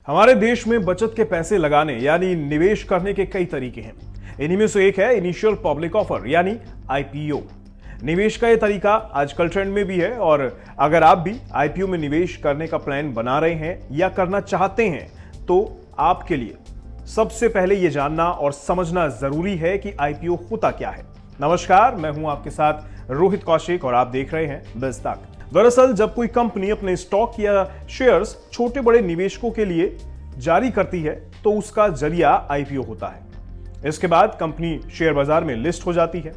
हमारे देश में बचत के पैसे लगाने यानी निवेश करने के कई तरीके हैं। इन्हीं में से एक है इनिशियल पब्लिक ऑफर यानी आईपीओ। निवेश का यह तरीका आजकल ट्रेंड में भी है और अगर आप भी आईपीओ में निवेश करने का प्लान बना रहे हैं या करना चाहते हैं तो आपके लिए सबसे पहले यह जानना और समझना जरूरी है कि आईपीओ होता क्या है। नमस्कार, मैं हूं आपके साथ रोहित कौशिक और आप देख रहे हैं बिजतक। दरअसल जब कोई कंपनी अपने स्टॉक या शेयर्स छोटे बड़े निवेशकों के लिए जारी करती है तो उसका जरिया आईपीओ होता है। इसके बाद कंपनी शेयर बाजार में लिस्ट हो जाती है।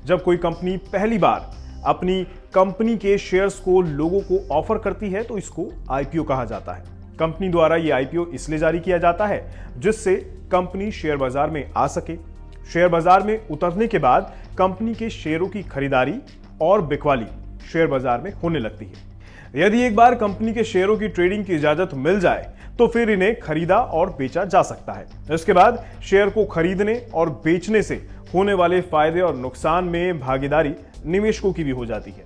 जब कोई कंपनी पहली बार अपनी कंपनी के शेयर्स को लोगों को ऑफर करती है तो इसको आईपीओ कहा जाता है। कंपनी द्वारा यह आईपीओ इसलिए जारी किया जाता है जिससे कंपनी शेयर बाजार में आ सके। शेयर बाजार में उतरने के बाद कंपनी के शेयरों की खरीदारी और बिकवाली शेयर बाजार में होने लगती है। यदि एक बार कंपनी के शेयरों की ट्रेडिंग की इजाजत मिल जाए तो फिर इन्हें खरीदा और बेचा जा सकता है। इसके बाद शेयर को खरीदने और बेचने से होने वाले फायदे और नुकसान में भागीदारी निवेशकों की भी हो जाती है।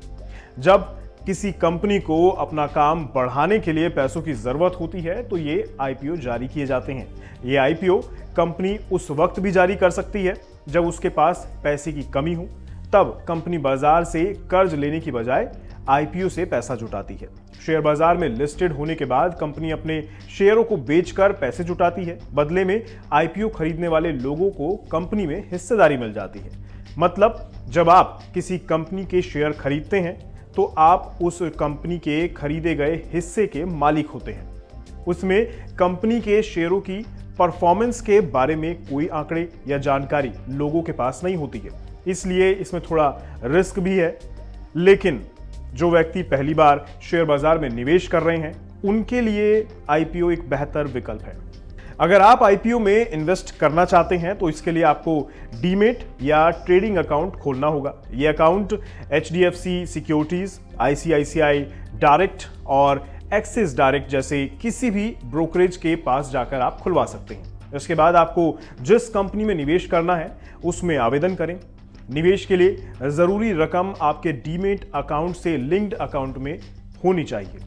जब किसी कंपनी को अपना काम बढ़ाने के लिए पैसों की जरूरत होती है तो ये आईपीओ जारी किए जाते हैं। ये आईपीओ कंपनी उस वक्त भी जारी कर सकती है जब उसके पास पैसे की कमी हो। तब कंपनी बाजार से कर्ज लेने की बजाय आईपीओ से पैसा जुटाती है। शेयर बाजार में लिस्टेड होने के बाद कंपनी अपने शेयरों को बेचकर पैसे जुटाती है। बदले में आईपीओ खरीदने वाले लोगों को कंपनी में हिस्सेदारी मिल जाती है। मतलब जब आप किसी कंपनी के शेयर खरीदते हैं तो आप उस कंपनी के खरीदे गए हिस्से के मालिक होते हैं। उसमें कंपनी के शेयरों की परफॉर्मेंस के बारे में कोई आंकड़े या जानकारी लोगों के पास नहीं होती है, इसलिए इसमें थोड़ा रिस्क भी है। लेकिन जो व्यक्ति पहली बार शेयर बाजार में निवेश कर रहे हैं उनके लिए आईपीओ एक बेहतर विकल्प है। अगर आप आईपीओ में इन्वेस्ट करना चाहते हैं तो इसके लिए आपको डीमेट या ट्रेडिंग अकाउंट खोलना होगा। यह account HDFC securities, ICICI direct और एक्सिस डायरेक्ट जैसे किसी भी ब्रोकरेज के पास जाकर आप खुलवा सकते हैं। इसके बाद आपको जिस कंपनी में निवेश करना है उसमें आवेदन करें। निवेश के लिए जरूरी रकम आपके डीमेट अकाउंट से लिंक्ड अकाउंट में होनी चाहिए।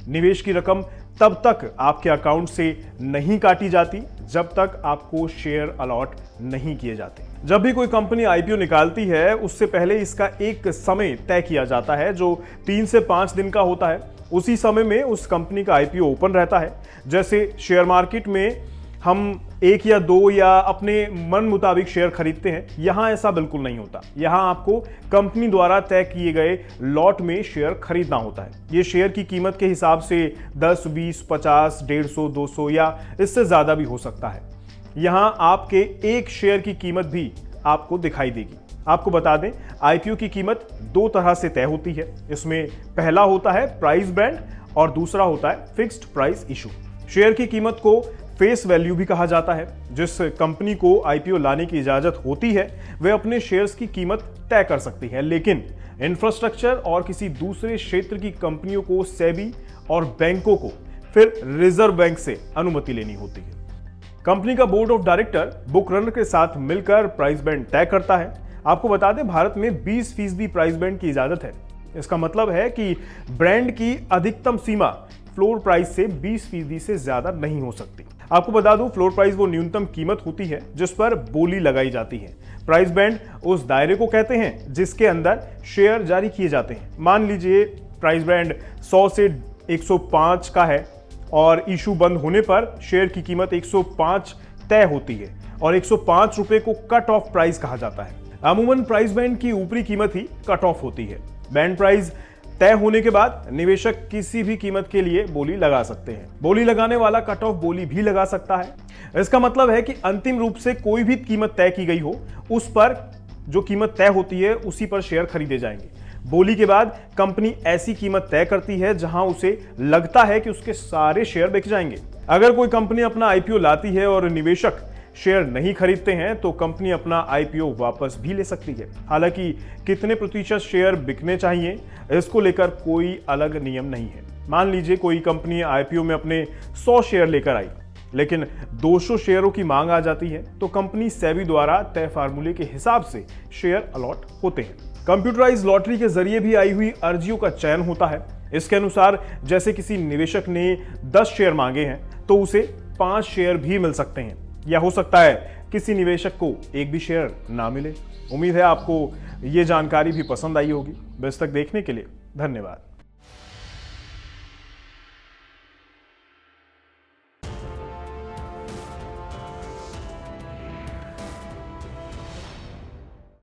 निवेश की रकम तब तक आपके अकाउंट से नहीं काटी जाती जब तक आपको शेयर अलॉट नहीं किए जाते। जब भी कोई कंपनी आईपीओ निकालती है उससे पहले इसका एक समय तय किया जाता है जो 3 से 5 दिन का होता है। उसी समय में उस कंपनी का आईपीओ ओपन रहता है। जैसे शेयर मार्केट में हम 1 या 2 या अपने मन मुताबिक शेयर खरीदते हैं, यहां ऐसा बिल्कुल नहीं होता। यहां आपको कंपनी द्वारा तय किए गए लॉट में शेयर खरीदना होता है। ये शेयर की कीमत के हिसाब से 10, 20, 50, 150, 200 या इससे ज्यादा भी हो सकता है। यहां आपके एक शेयर की कीमत भी आपको दिखाई देगी। आपको बता दें, आईपीओ की कीमत 2 तरह से तय होती है। इसमें पहला होता है प्राइस बैंड और दूसरा होता है फिक्स्ड प्राइस इशू। शेयर की कीमत को फेस वैल्यू भी कहा जाता है। जिस कंपनी को आईपीओ लाने की इजाजत होती है वे अपने शेयर्स की कीमत तय कर सकती है, लेकिन इंफ्रास्ट्रक्चर और किसी दूसरे क्षेत्र की कंपनियों को सेबी और बैंकों को फिर रिजर्व बैंक से अनुमति लेनी होती है। कंपनी का board of director book runner के साथ मिलकर प्राइस बैंड तय करता है। आपको बता दें, भारत में 20% प्राइस बैंड की इजाजत है। इसका मतलब है कि ब्रांड की अधिकतम सीमा फ्लोर प्राइस से 20% से ज्यादा नहीं हो सकती। आपको बता दूं, फ्लोर प्राइस वो न्यूनतम कीमत होती है जिस पर बोली लगाई जाती है। प्राइस बैंड उस दायरे को कहते हैं जिसके अंदर शेयर जारी किए जाते हैं। मान लीजिए प्राइस बैंड 100 से 105 का है और इशू बंद होने पर शेयर की कीमत 105 तय होती है और 105 रुपए को कट ऑफ प्राइस कहा जाता है। अमूमन प्राइस बैंड की ऊपरी कीमत ही कट ऑफ होती है। बैंड प्राइस तय होने के बाद निवेशक किसी भी कीमत के लिए बोली लगा सकते हैं। बोली लगाने वाला कट ऑफ बोली भी लगा सकता है। इसका मतलब है कि अंतिम रूप से कोई भी कीमत तय की गई हो उस पर जो कीमत तय होती है उसी पर शेयर खरीदे जाएंगे। बोली के बाद कंपनी ऐसी कीमत तय करती है जहां उसे लगता है कि उसके सारे शेयर बिक जाएंगे। अगर कोई कंपनी अपना आईपीओ लाती है और निवेशक शेयर नहीं खरीदते हैं तो कंपनी अपना आईपीओ वापस भी ले सकती है। हालांकि कितने प्रतिशत शेयर बिकने चाहिए इसको लेकर कोई अलग नियम नहीं है। मान लीजिए कोई कंपनी आईपीओ में अपने 100 शेयर लेकर आई लेकिन 200 शेयरों की मांग आ जाती है तो कंपनी सेबी द्वारा तय फार्मूले के हिसाब से शेयर अलॉट होते हैं। कंप्यूटराइज लॉटरी के जरिए भी आई हुई अर्जियों का चयन होता है। इसके अनुसार जैसे किसी निवेशक ने 10 शेयर मांगे हैं तो उसे 5 शेयर भी मिल सकते हैं, या हो सकता है किसी निवेशक को एक भी शेयर ना मिले। उम्मीद है आपको ये जानकारी भी पसंद आई होगी। बस तक देखने के लिए धन्यवाद।